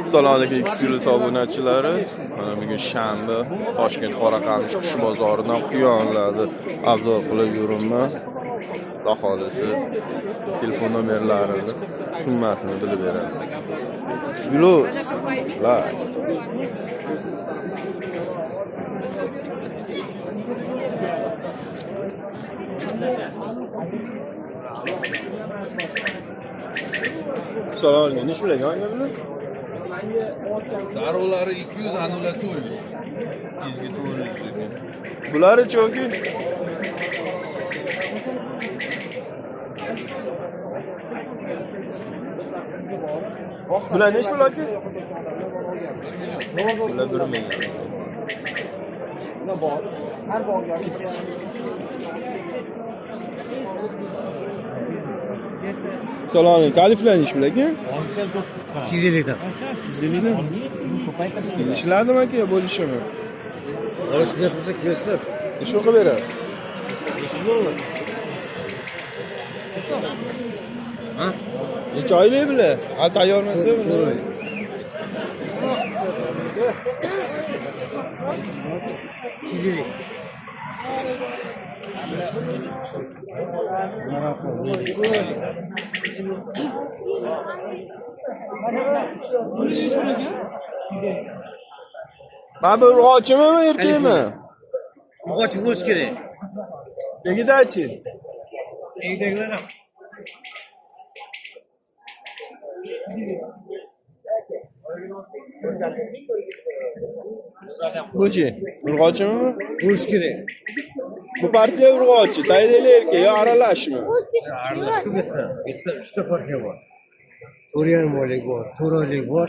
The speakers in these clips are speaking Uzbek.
Assalomu alaykum X+ obunachilari. Mana bugun shanba Toshkent Qoraqamish qush bozoridan quyonlarni obzor qilib yuribman. Xudo xolisi telefon nomerlarini, summasini bilib beraman. X+ like. Assalomu alaykum. Nish bilan yoningizmi? Zarolari 200, anular 400. Bizga 400. Buları çok iyi. Bular neç bular ki? Bular 1 milyon. Assalomu alaykum. Kaliflar neç bular ki? 250 dan. 250 dan. Ishladimi aka, bo'lishimi? Olishni qilsa kelsa, Ish o'qib berasiz. ha? Necha oylik bular? Hali tayyormasa bular. Baba urg'ochimi, erkakmi? Urg'och bo'lish kerak. Tegidachi. Egdagilar ham. Buchi, urg'ochimi? Bo'lish kerak. Bu partiya urg'ochi, taydeli erkak yo aralashmi? Aralashib bitta 3ta partiya bor. 4,5 oylik bor, 4 oylik bor,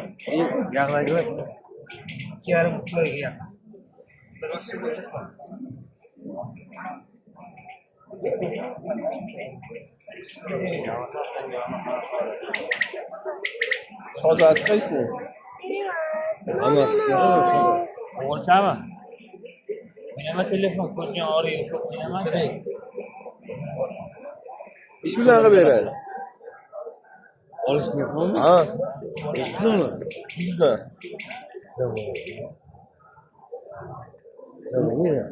yag'lagilar 2,5-3 oyga yaqin. Biroz bo'lsa ham. Tozasi qaysi? Hammasi. O'lchami? Nima telefon ko'rgan oriyga ko'p nima? Ish bilan qilib berasiz. Olishni yapammi? Ha, Eshitdingmi? 100 dan. Tamam. Ya.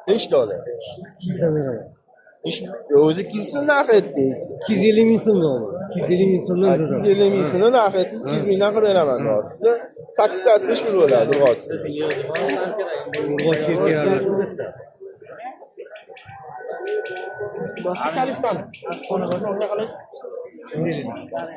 5 dollar. 200 dan beraman. Ish o'zi 200 so'm narx etdingiz. 250 ming so'mdan. 250 ming so'mdan beraman. 250 ming so'mni narx etdingiz, 200 mingdan qilib beraman sizni. 8 tasida ish bo'ladi, urg'ochi. Urg'och yerga aralashib bitta. Boshqa kalifdan. Qo'ng'iroq qilib. 250 dan.